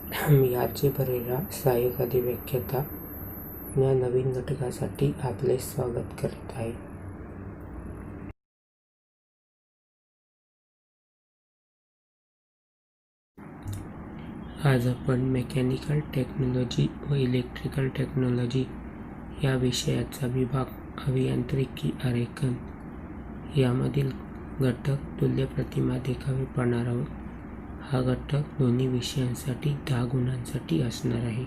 मी RJ Pereira, सहाय्यक अधिव्याख्याता या नवीन घटकासाठी आपले स्वागत करत आहे. आज आपण मेकॅनिकल टेक्नॉलॉजी व इलेक्ट्रिकल टेक्नॉलॉजी या विषयाचा विभाग अभियांत्रिकी आरेखन यामधील घटक तुल्य प्रतिमा देखावे पाहणार आहोत. हा घटक दोन्ही विषयांसाठी 10 गुणांसाठी असणार आहे.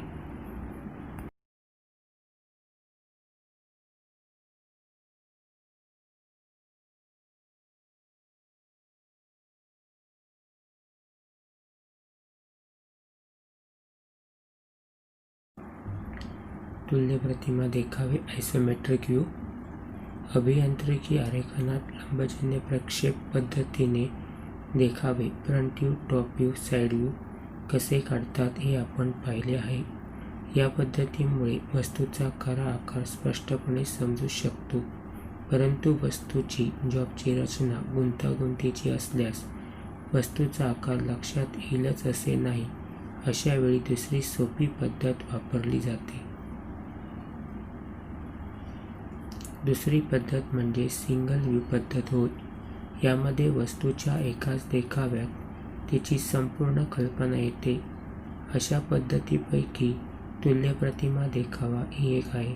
तुल्य प्रतिमा देखावे आयसोमेट्रिक व्ह्यू. अभियांत्रिकी आरेखनात लंबजन्य प्रक्षेप पद्धतीने देखावे front view, top view, side view कसे काढतात हे आपण पाहिले आहे. या पद्धतीमुळे वस्तूचा खरा आकार स्पष्टपणे समजू शकतो. परंतु वस्तूची जॉबची रचना गुंतागुंतीची असल्यास वस्तूचा आकार लक्षात येईलच असे नाही. अशा वेळी दुसरी सोपी पद्धत वापरली जाते. दुसरी पद्धत म्हणजे सिंगल व्ह्यू पद्धत होय. यामध्ये वस्तूच्या एकाच देखाव्यात तिची संपूर्ण कल्पना येते. अशा पद्धतीपैकी तुल्य प्रतिमा देखावा ही एक आहे.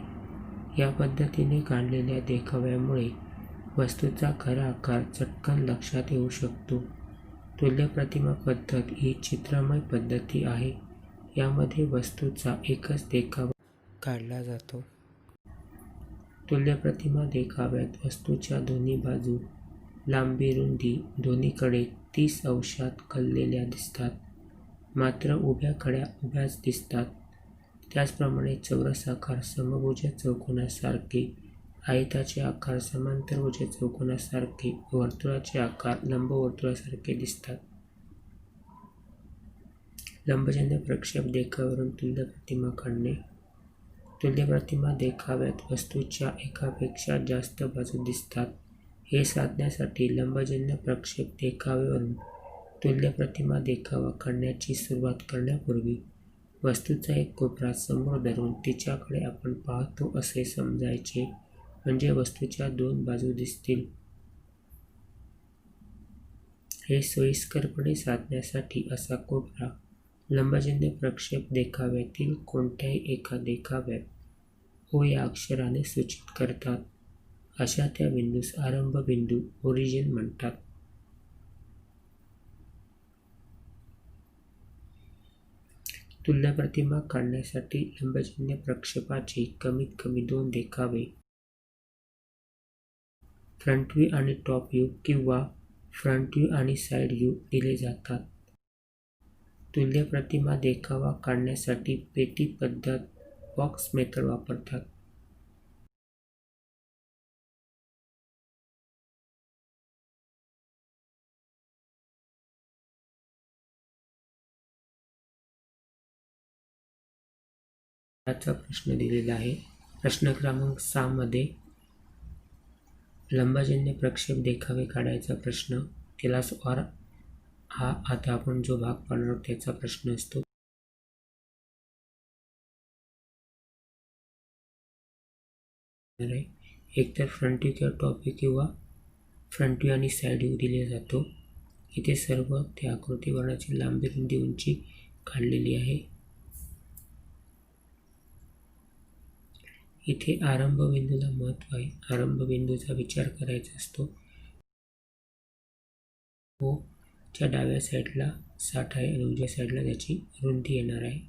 या पद्धतीने काढलेल्या देखाव्यामुळे वस्तूचा खरा आकार चटकन लक्षात येऊ शकतो. तुल्य प्रतिमा पद्धत ही चित्रमय पद्धती आहे. यामध्ये वस्तूचा एकच देखावा काढला जातो. तुल्य प्रतिमा देखाव्यात वस्तूच्या दोन्ही बाजू लांबी रुंदी दोन्हीकडे 30 अंशात कललेल्या दिसतात. मात्र उभ्या कड्या उभ्याच दिसतात. त्याचप्रमाणे चौरस आकार समभुज चौकोनासारखे, आयताचे आकार समांतरभुज चौकोनासारखे, वर्तुळाचे आकार लंबवर्तुळासारखे दिसतात. लंबजन्य प्रक्षेप देखाव्यावरून तुल्य प्रतिमा काढणे. तुल्य प्रतिमा देखाव्यात वस्तूच्या एकापेक्षा जास्त बाजू दिसतात. हे साधण्यासाठी लंबजन्य प्रक्षेप देखाव्यावरून तुल्य प्रतिमा देखावा काढण्याची सुरुवात करण्यापूर्वी वस्तूचा एक कोपरा समोर धरून तिच्याकडे आपण पाहतो असे समजायचे, म्हणजे वस्तूच्या 2 बाजू दिसतील. हे सोयीस्करपणे साधण्यासाठी असा कोपरा लंबजन्य प्रक्षेप देखाव्यातील कोणत्याही एका देखाव्यात O या अक्षराने सूचित करतात. अशा त्या बिंदूस आरंभ बिंदू ओरिजिन म्हणतात. तुल्य प्रतिमा काढण्यासाठी लंबजन्य प्रक्षेपाचे कमीत कमी 2 देखावे फ्रंट व्ह्यू आणि टॉप व्ह्यू किंवा फ्रंट व्ह्यू आणि साइड व्ह्यू दिले जातात. तुल्य प्रतिमा देखावा काढण्यासाठी पेटी पद्धत बॉक्स मेथड वापरतात. याचा प्रश्न दिलेला आहे. प्रश्न क्रमांक 6 मध्ये लंबजन्य प्रक्षेप देखावे काढायचा प्रश्न, त्याला स्वार हा आता आपण जो भाग पाहणार आहोत त्याचा प्रश्न असतो. एकतर फ्रंट व्ह्यू किंवा टॉप व्ह्यू किंवा फ्रंट व्ह्यू आणि साइड व्ह्यू दिले जातो. इथे सर्व त्या आकृतीवरणाची लांबी रुंदी उंची काढलेली आहे. इथे आरंभ बिंदूला महत्त्व आहे. आरंभ बिंदूचा विचार करायचा असतो. O च्या डाव्या साईडला 60 आहे आणि उजव्या साईडला त्याची रुंदी येणार आहे.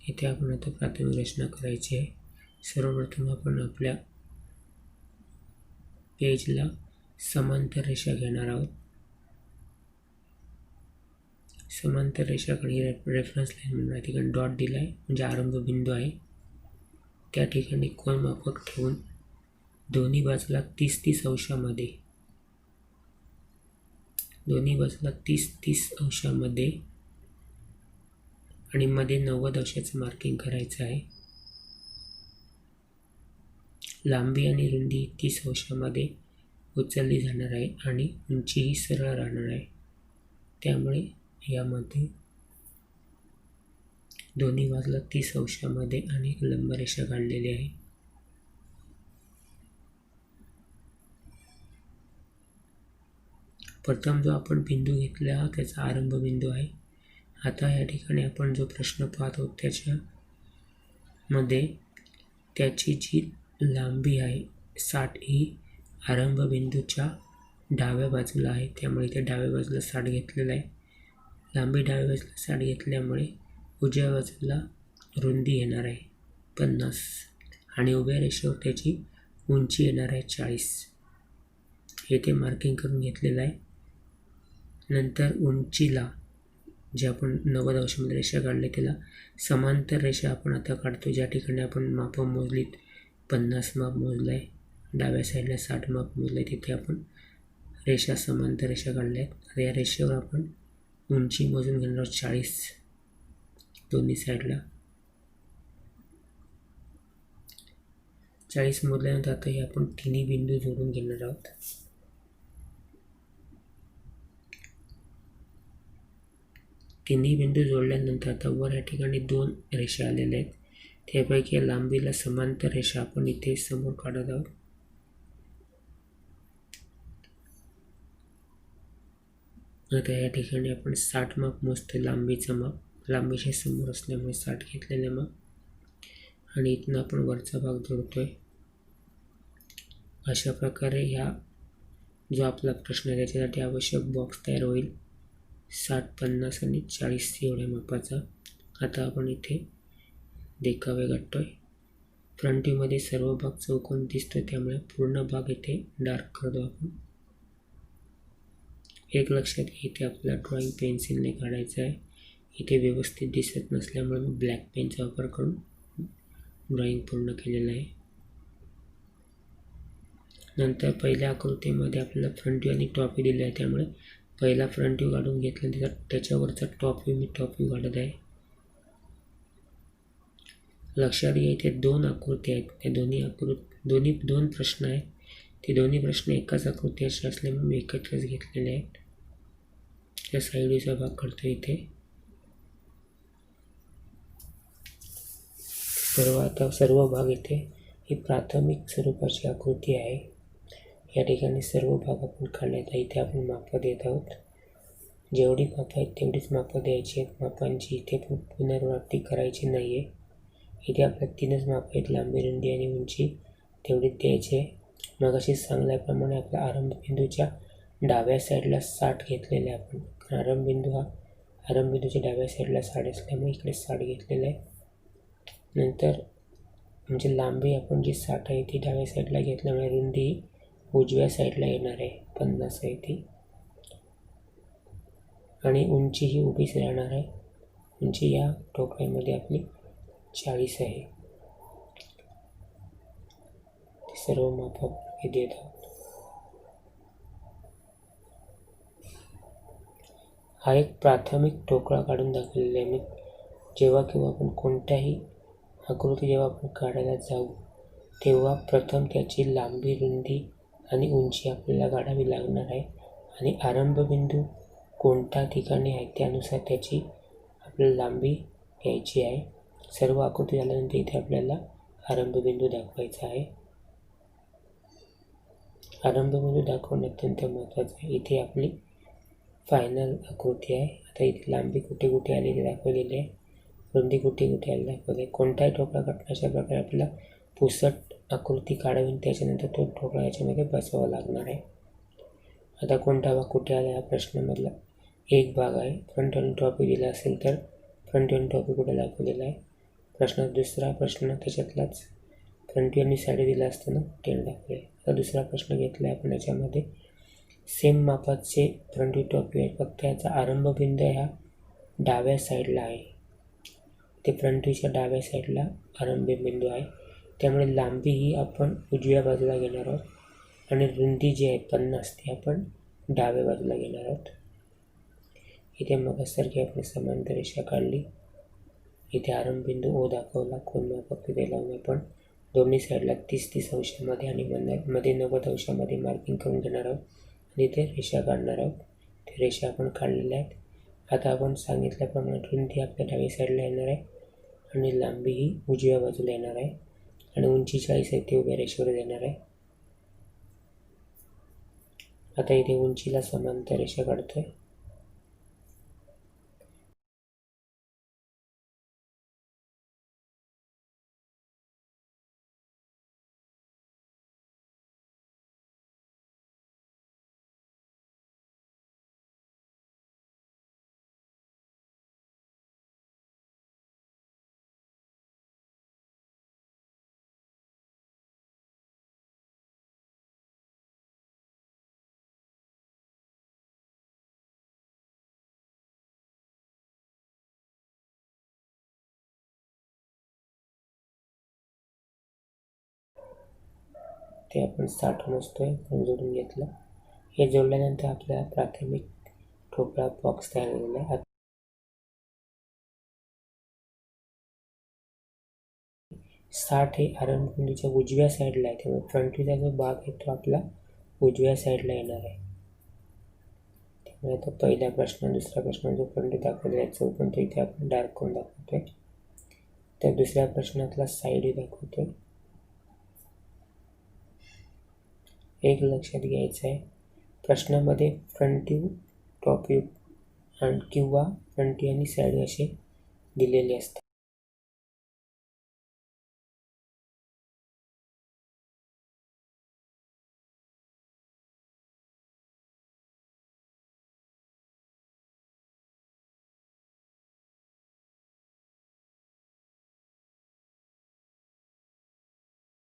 इथे आपण आता प्राथमिक रचना करायची आहे. सर्वप्रथम आपण आपल्या पेजला समांतर रेषा घेणार आहोत. समांतर रेषाकडे रेफरन्स लाईन म्हणून या ठिकाणी डॉट दिला आहे, म्हणजे आरंभ बिंदू आहे. त्या ठिकाणी कोनमापक ठेवून दोन्ही बाजूला 30-30 अंशामध्ये दोन्ही बाजूला 30-30 अंशामध्ये आणि मध्ये 90 अंशाचं मार्किंग करायचं आहे. लांबी आणि रुंदी 30 अंशामध्ये उचलली जाणार आहे आणि उंचीही सरळ राहणार आहे. त्यामुळे यामध्ये दोन्ही बाजूला 30 अंशामध्ये आणि एक लंबरेषा काढलेली आहे. प्रथम जो आपण बिंदू घेतला त्याचा आरंभ बिंदू आहे. आता या ठिकाणी आपण जो प्रश्न पाहत आहोत त्याच्यामध्ये त्याची जी लांबी आहे 60 ही आरंभ बिंदूच्या डाव्या बाजूला आहे. त्यामुळे इथे डाव्या बाजूला 60 घेतलेला आहे. लांबी डाव्या बाजूला 60 घेतल्यामुळे उजव्या बाजूला रुंदी येणार आहे 50 आणि उभ्या रेषेवर त्याची उंची येणार आहे 40. येथे मार्किंग करून घेतलेलं आहे. नंतर उंचीला जे आपण 90 अंशामध्ये रेषा काढली त्याला समांतर रेषा आपण आता काढतो. ज्या ठिकाणी आपण मापं मोजलीत 50 माप मोजलं आहे, डाव्या साईडला 60 माप मोजलं आहे, तिथे आपण रेषा समांतर रेषा काढल्या आहेत. आता या रेषेवर आपण उंची मोजून घेणार आहोत 40 दोन्ही साईडला. 40 मोजल्यानंतर आता हे आपण तिन्ही बिंदू जोडून घेणार आहोत. तिन्ही बिंदू जोडल्यानंतर आता वर या ठिकाणी 2 रेषा आलेल्या आहेत. त्यापैकी या लांबीला समांतर रेषा आपण इथे समोर काढत आहोत. आता या ठिकाणी आपण 60 माप मोजतो. लांबीचं माप लांबीच्या समोर असल्यामुळे 60 घेतलेलं माप आणि इथनं आपण वरचा भाग जोडतोय. अशा प्रकारे ह्या जो आपला प्रश्न आहे त्याच्यासाठी आवश्यक बॉक्स तयार होईल 60, 50 आणि 40 एवढ्या मापाचा. आता आपण इथे देखावे काढतोय. फ्रंट व्ह्यूमध्ये सर्व भाग चौकोन दिसतोय त्यामुळे पूर्ण भाग इथे डार्क करतो आपण. एक लक्षात घ्या, इथे आपल्याला ड्रॉइंग पेन्सिलने काढायचं आहे. इथे व्यवस्थित दिसत नसल्यामुळे मी ब्लॅक पेनचा वापर करून ड्रॉइंग पूर्ण केलेलं आहे. नंतर पहिल्या आकृतीमध्ये आपल्याला फ्रंट व्ह्यू आणि टॉप व्ह्यू दिला आहे, त्यामुळे पहिला फ्रंट व्ह्यू काढून घेतल्यानंतर त्याच्यावरचा टॉप व्ह्यू मी टॉप व्ह्यू काढत आहे. लक्षात घ्या, इथे 2 आकृती आहेत. त्या दोन प्रश्न आहेत. ते दोन्ही प्रश्न एकाच आकृती असे असल्यामुळे मी एकत्रच घेतलेले आहेत. त्या साईड व्ह्यूचा भाग करतो इथे. सर्व भाग इथे ही प्राथमिक स्वरूपाची आकृती आहे. या ठिकाणी सर्व भाग आपण काढले आहेत. इथे आपण मापं देत आहोत. जेवढी मापं आहेत तेवढीच मापं द्यायची आहेत. मापांची इथे पुनरावृत्ती करायची नाही आहे. इथे आपल्या 3च मापं आहेत, लांबी, रुंदी आणि उंची तेवढीच द्यायची आहे. मगाशी सांगल्याप्रमाणे आपल्या आरंभ बिंदूच्या डाव्या साईडला 60 घेतलेले आहे आपण. आरंभ बिंदूच्या डाव्या साईडला 60 असल्यामुळे इकडे 60 घेतलेलं आहे. नंतर म्हणजे लांबी आपण जी 60 आहे ती डाव्या साईडला घेतल्यामुळे रुंदी उजव्या साईडला येणार आहे 50 आहे ती. आणि उंची ही उभीच राहणार आहे. उंची या ठोकळ्यामध्ये आपली 40 आहे. सर्व माप हे देत आहोत. हा एक प्राथमिक ठोकळा काढून दाखवलेला आहे. मी जेव्हा आपण कोणत्याही आकृती जेव्हा आपण काढायला जाऊ तेव्हा प्रथम त्याची लांबी, रुंदी आणि उंची आपल्याला काढावी लागणार आहे आणि आरंभ बिंदू कोणत्या ठिकाणी आहे त्यानुसार त्याची आपल्याला लांबी घ्यायची आहे. सर्व आकृती झाल्यानंतर इथे आपल्याला आरंभ बिंदू दाखवायचा आहे. आरंभ बिंदू दाखवणे अत्यंत महत्त्वाचं आहे. इथे आपली फायनल आकृती आहे. आता इथे लांबी कुठे कुठे आली ते दाखवलेली आहे, रुंदी कुठे कुठे आली दाखवली आहे. कोणताही ठोकळा काढण्याच्या अशा प्रकारे आपल्याला पुसट आकृती काढावी, त्याच्यानंतर तो ठोकळा याच्यामध्ये बसवावा लागणार आहे. आता कोणता भाग कुठे आला या प्रश्नामधला एक भाग आहे. फ्रंट आणि टॉप व्ह्यू दिला असेल तर फ्रंट आणि टॉप व्ह्यू कुठे दाखवलेला आहे. दुसरा प्रश्न त्याच्यातलाच फ्रंट व्ह्यू आणि साईड दिला असताना टेन दाखवले. आता दुसरा प्रश्न घेतला आहे आपण. याच्यामध्ये सेम मापाचे फ्रंट व्ह्यू टॉप व्ह्यू आहे, फक्त याचा आरंभ बिंदू ह्या डाव्या साईडला आहे. ते फ्रंट व्ह्यूच्या डाव्या साईडला आरंभ बिंदू आहे. त्यामुळे लांबी ही आपण उजव्या बाजूला घेणार आहोत आणि रुंदी जी आहे 50 ती आपण डाव्या बाजूला घेणार आहोत. इथे मगासारखी आपण समांतर रेषा काढली. इथे आरंभबिंदू O दाखवला. कोनमापक तिथे लावून आपण दोन्ही साईडला 30-30 अंशामध्ये आणि मध्ये 90 अंशामध्ये मार्किंग करून घेणार आहोत आणि इथे रेषा काढणार आहोत. ते रेषा आपण काढलेल्या आहेत. आता आपण सांगितल्याप्रमाणे रुंदी आपल्या डाव्या साईडला येणार आहे आणि लांबी ही उजव्या बाजूला येणार आहे आणि उंची 40 आहे ते उभ्या रेषेवर येणार आहे. आता इथे उंचीला समांतर रेषा काढतोय. ते आपण 60 मोजतोय पण जोडून घेतलं. हे जोडल्यानंतर आपल्याला प्राथमिक ठोकळा बॉक्स तयार झालेला आहे. 60 हे आरंभबिंदूच्या उजव्या साईडला आहे, त्यामुळे फ्रंटचा जो भाग आहे तो आपला उजव्या साईडला येणार आहे. त्यामुळे आता पहिला प्रश्न, दुसरा प्रश्न जो फ्रंट दाखवलेला आहे चौकोन तो इथे आपण डार्क करून दाखवतोय. तर दुसऱ्या प्रश्नातला साईड दाखवतोय. एक लक्षात घ्यायचं आहे, प्रश्नामध्ये फ्रंट व्ह्यू, टॉप व्ह्यू आणि किंवा फ्रंट व्ह्यू आणि साईड व्ह्यू असे दिलेले असतात.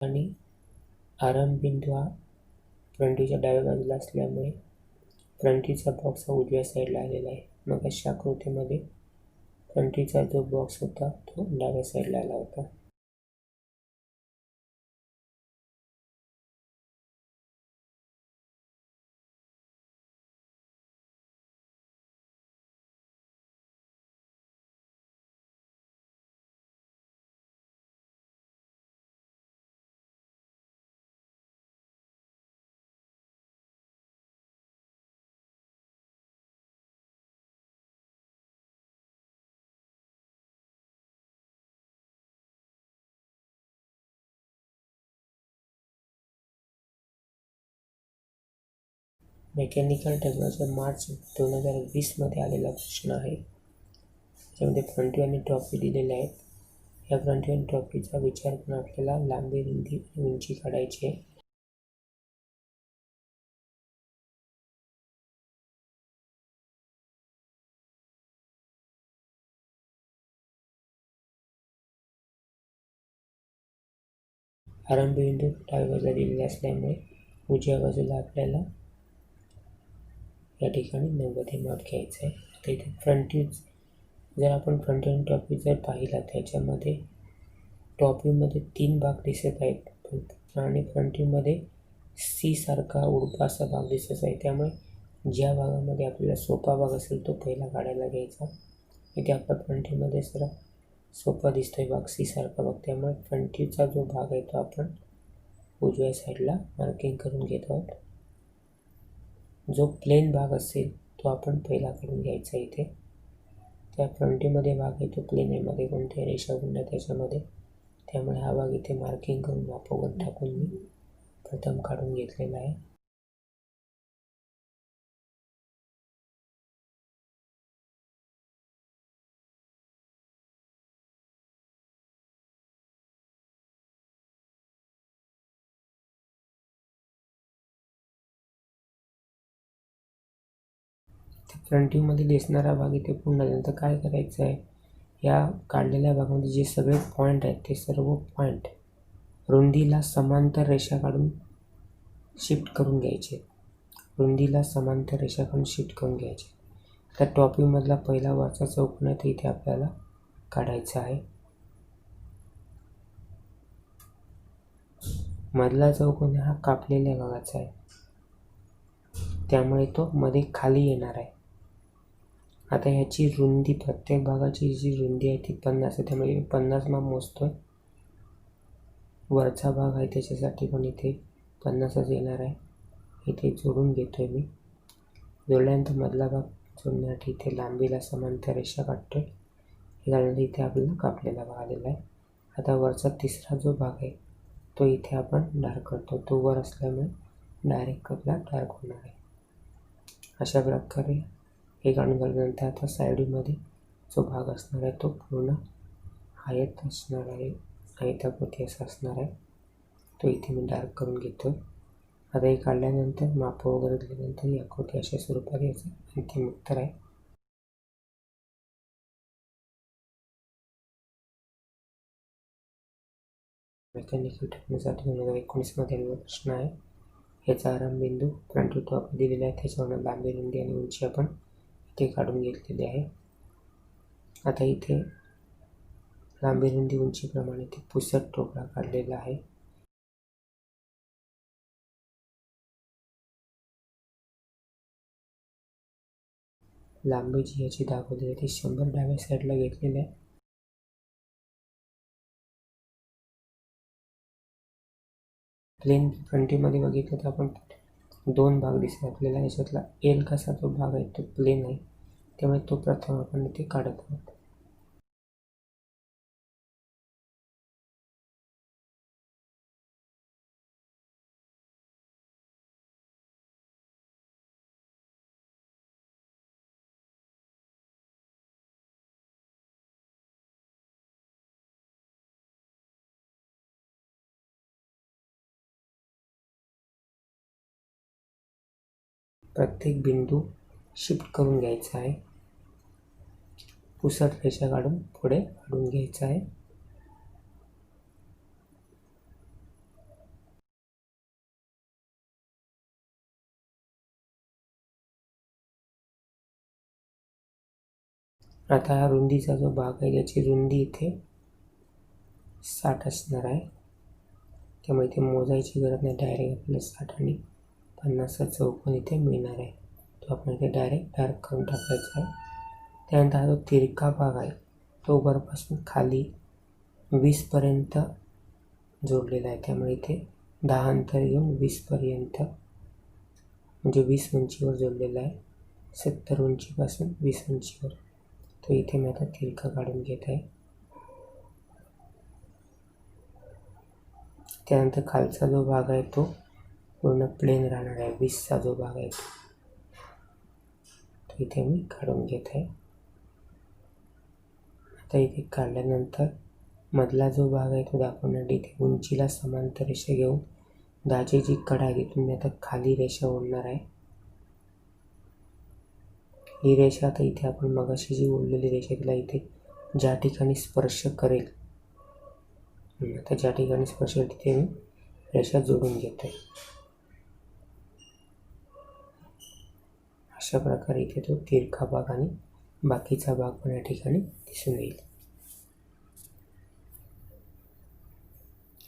आणि आरंभबिंदू हा फ्रंट व्ह्यूच्या डाव्या बाजूला असल्यामुळे फ्रंट व्ह्यूचा बॉक्स हा उजव्या साईडला आलेला आहे. मग अशा आकृतीमध्ये फ्रंट व्ह्यूचा जो बॉक्स होता तो डाव्या साईडला आला होता. मेकॅनिकल टेक्नॉलॉजी मार्च 2020 मध्ये आलेला प्रश्न आहे. त्याच्यामध्ये फ्रंट व्ह्यू आणि टॉप व्ह्यू दिलेले आहेत. या फ्रंट व्ह्यू आणि टॉप व्ह्यूचा विचार करून आपल्याला लांबी, रुंदी आणि उंची काढायची आहे. आरंभबिंदू डाव्या बाजूला दिलेला असल्यामुळे उजव्या बाजूला आपल्याला या ठिकाणी 90 हे माप घ्यायचं आहे. आता इथे फ्रंट व्ह्यू जर आपण फ्रंट व्ह्यू आणि टॉप व्ह्यू जर पाहिला त्याच्यामध्ये टॉप व्ह्यूमध्ये 3 भाग दिसत आहेत आणि फ्रंट व्ह्यूमध्ये सी सारखा उडपा असा भाग दिसत आहे. त्यामुळे ज्या भागामध्ये आपल्याला सोपा भाग असेल तो पहिला काढायला घ्यायचा. इथे आपला फ्रंट व्ह्यूमध्ये जरा सोपा दिसतोय भाग, सी सारखा भाग, त्यामुळे फ्रंट व्ह्यूचा जो भाग आहे तो आपण उजव्या साईडला मार्किंग करून घेत आहोत. जो प्लेन भाग असेल तो आपण पहिला काढून घ्यायचा. इथे त्या फ्रंट व्ह्यूमध्ये भाग आहे तो प्लेन आहे, मध्ये कोणत्याही रेषा गुंडा त्याच्यामध्ये, त्यामुळे हा भाग इथे मार्किंग करून मापोगत टाकून मी प्रथम काढून घेतलेला आहे. फ्रंट व्ह्यूमध्ये दिसणारा भाग इथे पूर्ण झाल्यानंतर काय करायचं आहे, या काढलेल्या भागामध्ये जे सगळे पॉईंट आहेत ते सर्व पॉईंट रुंदीला समांतर रेषा काढून शिफ्ट करून घ्यायचे. रुंदीला समांतर रेषा काढून शिफ्ट करून घ्यायचे. तर टॉप व्ह्यूमधला पहिला वरचा चौकोन आहे तो इथे आपल्याला काढायचा आहे. मधला चौकोन हा कापलेल्या भागाचा आहे, त्यामुळे तो मध्ये खाली येणार आहे. आता ह्याची रुंदी, प्रत्येक भागाची जी रुंदी आहे ती 50 आहे, त्यामुळे 50 माप मोजतोय. वरचा भाग आहे त्याच्यासाठी पण इथे 50च येणार आहे. इथे जोडून घेतोय मी. जोडल्यानंतर मधला भाग जोडण्यासाठी इथे लांबीला समांतर रेषा काढतोय. हे झाल्यानंतर इथे आपल्याला कापलेला भाग आलेला आहे. आता वरचा तिसरा जो भाग आहे तो इथे आपण डार्क करतो. तो वर असल्यामुळे डायरेक्ट आपला डार्क होणार आहे. अशा प्रकारे हे काढून झाल्यानंतर आता साईडमध्ये जो भाग असणार आहे तो पूर्ण आयत असणार आहे, आयताकृती असा असणार आहे. तो इथे मी डार्क करून घेतो. आता हे काढल्यानंतर माप वगैरे दिल्यानंतर ही आकृती अशा स्वरूपात याचं अंतिम उत्तर आहे. मेकॅनिकल टेक्निकसाठी 2019मध्ये आलेला प्रश्न आहे. याचा आरंभबिंदू फ्रंट टॉप दिलेला आहे, त्याच्यावर लांबी, रुंदी आणि उंची आपण इथे काढून घेतलेली आहे. आता इथे लांबी, रुंदी, उंचीप्रमाणे इथे पुसट ठोकळा काढलेला आहे. लांबी जी याची दाखवली आहे ती 100 डाव्या साईडला घेतलेली आहे. प्लेन फ्रंटीमध्ये बघितलं तर आपण 2 भाग दिसतात आपल्याला. याच्यातला एल कसा जो भाग आहे तो प्लेन आहे, त्यामुळे तो प्रथम आपण इथे काढत आहोत. प्रत्येक बिंदू शिफ्ट करून घ्यायचा आहे. पुसट रेषा काढून पुढे काढून घ्यायचा आहे. आता हा रुंदीचा जो भाग आहे त्याची रुंदी इथे 60 असणार आहे, त्यामुळे इथे मोजायची गरज नाही. डायरेक्ट आपल्याला 60 आणि 50चा चौकोन इथे मिळणार आहे. तो आपण इथे डायरेक्ट डार्क करून टाकायचा आहे. त्यानंतर हा जो तिरका भाग आहे तो वरपासून खाली 20पर्यंत जोडलेला आहे, त्यामुळे इथे 10 अंतर घेऊन 20पर्यंत, म्हणजे 20 उंचीवर जोडलेला आहे. 70 उंचीपासून 20 उंचीवर. तो इथे मी आता तिरका काढून घेत आहे. त्यानंतर खालचा जो भाग आहे तो पूर्ण प्लेन राहणार आहे. 20चा जो भाग आहे तो इथे मी काढून घेत आहे. आता इथे काढल्यानंतर मधला जो भाग आहे तो दाखवण्यासाठी इथे उंचीला समांतर रेषा घेऊन 10ची जी कडा आहे तिथून मी आता खाली रेषा ओढणार आहे. ही रेषा आता इथे आपण मगाशी जी ओढलेली रेषा तिला इथे ज्या ठिकाणी स्पर्श करेल, आता ज्या ठिकाणी स्पर्श करेल तिथे मी रेषा जोडून घेतो. अशा प्रकारे इथे तो तिरका भाग आणि बाकीचा भाग पण या ठिकाणी दिसून येईल.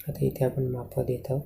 आता इथे आपण माप देत आहोत.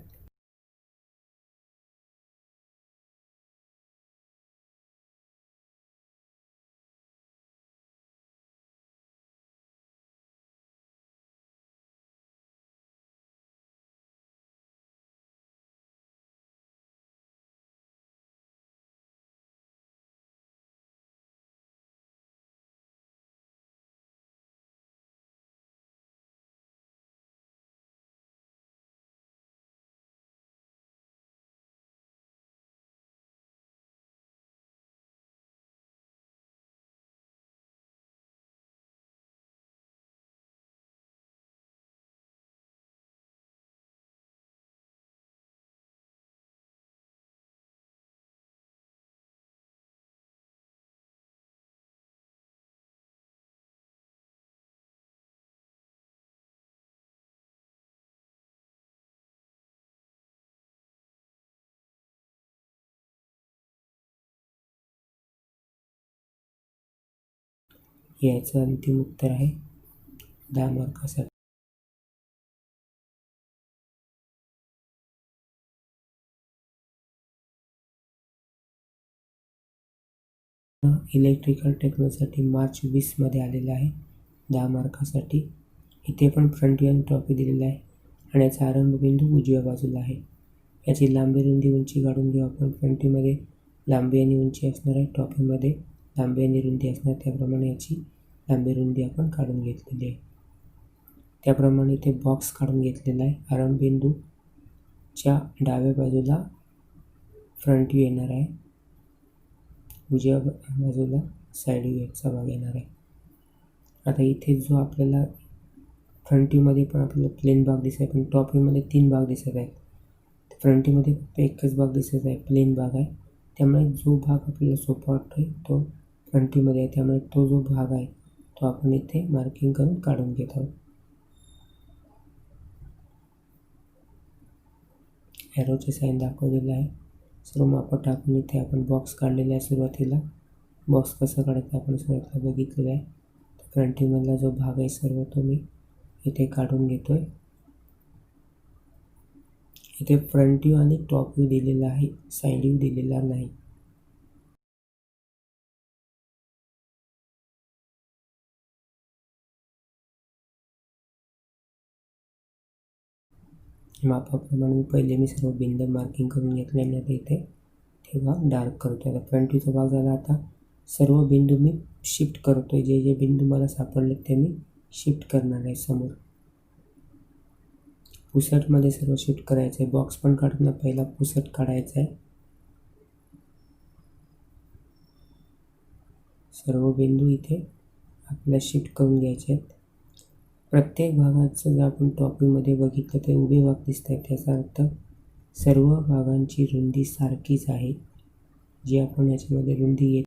याचं अंतिम उत्तर आहे 10 मार्कासाठी. इलेक्ट्रिकल टेक्नोसाठी मार्च 20मध्ये आलेला आहे 10 मार्कासाठी. इथे पण फ्रंट व्ह्यू आणि टॉप व्ह्यू दिलेला आहे आणि याचा आरंभबिंदू उजव्या बाजूला आहे. याची लांबी रुंदी उंची काढून घेऊ आपण. फ्रंट व्ह्यूमध्ये लांबी आणि उंची असणार आहे, टॉप व्ह्यूमध्ये लांबी आणि रुंदी असणार. त्याप्रमाणे याची लांबी रुंदी आपण काढून घेतलेली आहे. त्याप्रमाणे इथे बॉक्स काढून घेतलेला आहे. आरंभबिंदूच्या डाव्या बाजूला फ्रंट व्ह्यू येणार आहे, उजव्या बाजूला साईड व्ह्यूचा भाग येणार आहे. आता इथे जो आपल्याला फ्रंट व्ह्यूमध्ये पण आपल्याला प्लेन भाग दिसत आहे, पण टॉप व्ह्यूमध्ये 3 भाग दिसत आहेत. फ्रंट व्ह्यूमध्ये फक्त एकच भाग दिसत आहे, प्लेन भाग आहे. त्यामुळे जो भाग आपल्याला सोपा वाटतोय तो फ्रंट व्ह्यूमध्ये आहे. त्यामुळे तो जो भाग आहे तो आपण इथे मार्किंग करून काढून घेत आहोत. ॲरोचे साईन दाखवलेलं आहे. सर्व मापं टाकून इथे आपण बॉक्स काढलेला आहे. सुरुवातीला बॉक्स कसं काढायचं आपण सुरुवातीला बघितलेलं आहे. फ्रंट व्ह्यूमधला जो भाग आहे सर्व तो मी इथे काढून घेतोय. इथे फ्रंट व्ह्यू आणि टॉप व्ह्यू दिलेला आहे, साईड व्ह्यू दिलेला नाही. मापाप्रमाणे पहिले मी सर्व बिंदू मार्किंग करून घेतले आणि आता इथे ते भाग डार्क करतो. आता फ्रंट व्ह्यूचा भाग झाला. आता सर्व बिंदू मी शिफ्ट करतोय. जे जे बिंदू मला सापडले ते मी शिफ्ट करणार आहे समोर. पुसटमध्ये सर्व शिफ्ट करायचं आहे. बॉक्स पण काढताना पहिला पुसट काढायचा आहे. सर्व बिंदू इथे आपल्याला शिफ्ट करून घ्यायचे आहेत. प्रत्येक भागाचं जर आपण टॉप व्ह्यूमध्ये बघितलं तर उभे भाग दिसत आहेत. त्याचा अर्थ सर्व भागांची रुंदी सारखीच आहे. जी आपण याच्यामध्ये रुंदी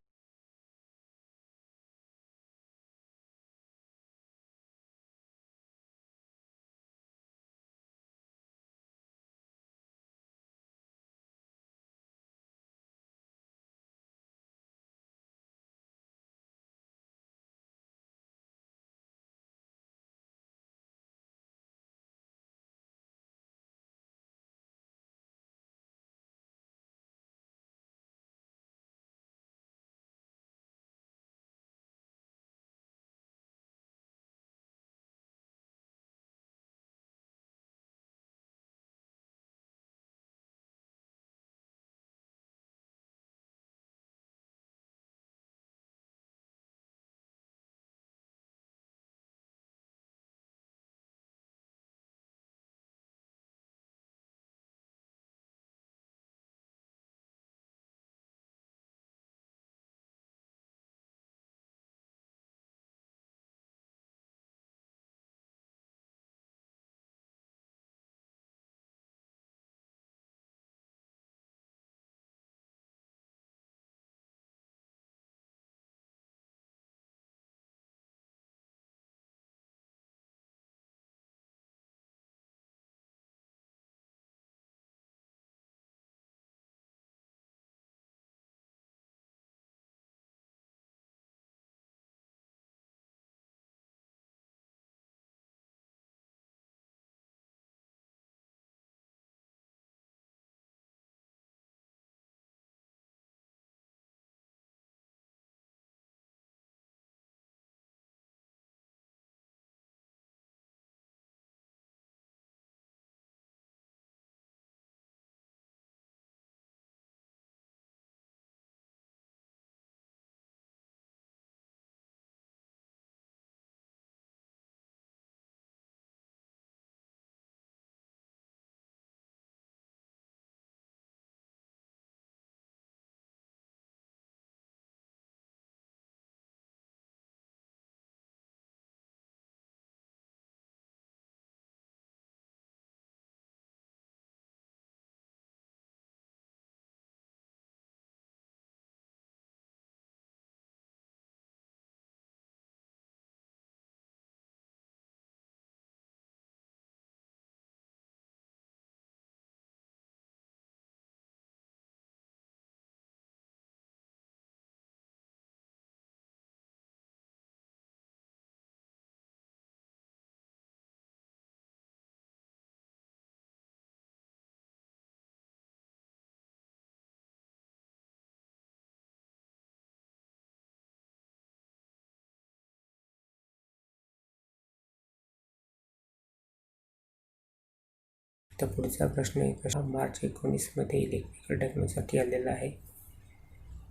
तर पुढचा प्रश्न आहे, मार्च 19मध्ये इलेक्ट्रिकल टेक्नोसाठी आलेला आहे.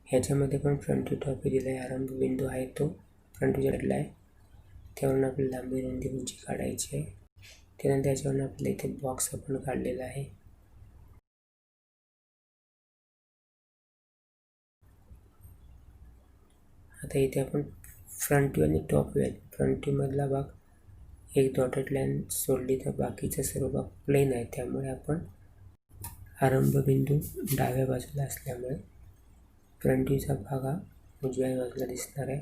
ह्याच्यामध्ये पण फ्रंट व्ह्यू टॉप व्ह्यू दिला आहे. आरंभ बिंदू आहे तो फ्रंट व्ह्यू दिला आहे. त्यावरून आपल्याला लांबी रुंदी उंची काढायची आहे. त्यानंतर याच्यावरून आपल्याला इथे बॉक्स आपण काढलेला आहे. आता इथे आपण फ्रंट व्ह्यू आणि टॉप व्ह्यू आहे. फ्रंट व्ह्यू मधला भाग एक डॉटेड लाईन सोडली तर बाकीचा सर्व भाग प्लेन आहे. त्यामुळे आपण आरंभ बिंदू डाव्या बाजूला असल्यामुळे फ्रंट व्ह्यूचा भाग हा उजव्या बाजूला दिसणार आहे.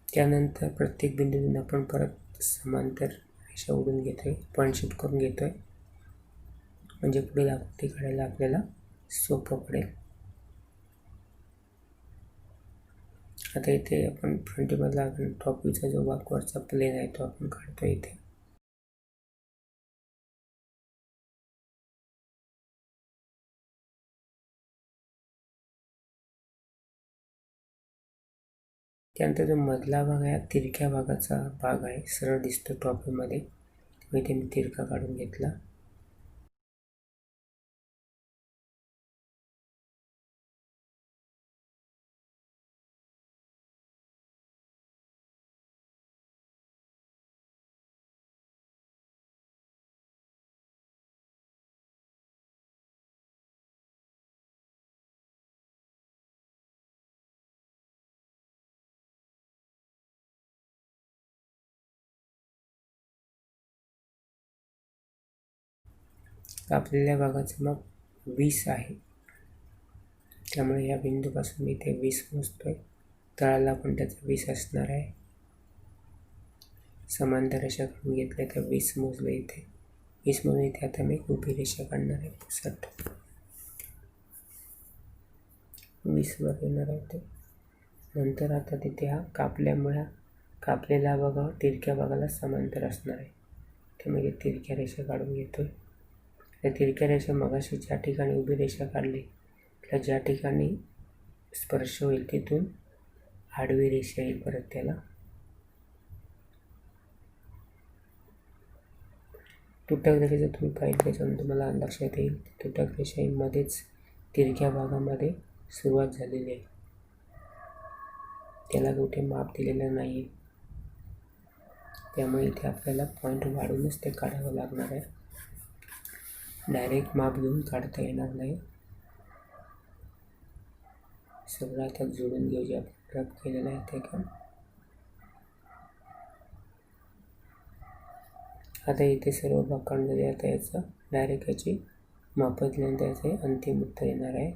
त्यानंतर प्रत्येक बिंदूतून आपण परत समांतर रेषा ओढून घेतोय, पॉईंट शिफ्ट करून घेतोय, म्हणजे पुढील आकृती काढायला आपल्याला सोपं पडेल. आता इथे आपण फ्रंट व्ह्यूमधला टॉप व्ह्यूचा जो भाग वरचा प्लेन आहे तो आपण काढतोय इथे. त्यानंतर जो मधला भाग आहे तिरक्या भागाचा भाग आहे, सरळ दिसतो टॉप व्ह्यूमध्ये, त्यामुळे इथे मी तिरका काढून घेतला. कापलेल्या भागाचं माप 20 आहे, त्यामुळे या बिंदूपासून मी इथे 20 मोजतोय. तळाला पण त्याचा 20 असणार आहे. समांतर रेषा काढून घेतल्या तर 20 मोजले इथे. 20 म्हणून इथे आता मी उभी रेषा काढणार आहे. 20 वर येणार आहे ते. नंतर आता तिथे हा कापल्यामुळे कापलेला भाग तिरक्या भागाला समांतर असणार आहे, त्यामुळे तिरक्या रेषा काढून घेतोय. त्या तिरक्या रेषा मगाशी ज्या ठिकाणी उभी रेषा काढली त्या ज्या ठिकाणी स्पर्श होईल तिथून आडवी रेषा येईल परत त्याला. तुटक रेषेचं तुम्ही पाहिलं त्याच्यानंतर तुम्हाला लक्षात येईल तुटक रेषेमध्येच तिरक्या भागामध्ये सुरुवात झालेली आहे, त्याला कुठे माप दिलेलं नाही आहे. त्यामुळे इथे आपल्याला पॉईंट वाढवूनच ते काढावं लागणार आहे, डायरेक्ट माप घेऊन काढता येणार नाही. सगळं आता जोडून घेऊ जे आपण रब केलेलं आहे ते काम. आता इथे सर्व भाग काढून झाले. आता याचं डायरेक्ट याची माप दिल्यानंतर याचे अंतिम उत्तर येणार आहे.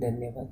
धन्यवाद.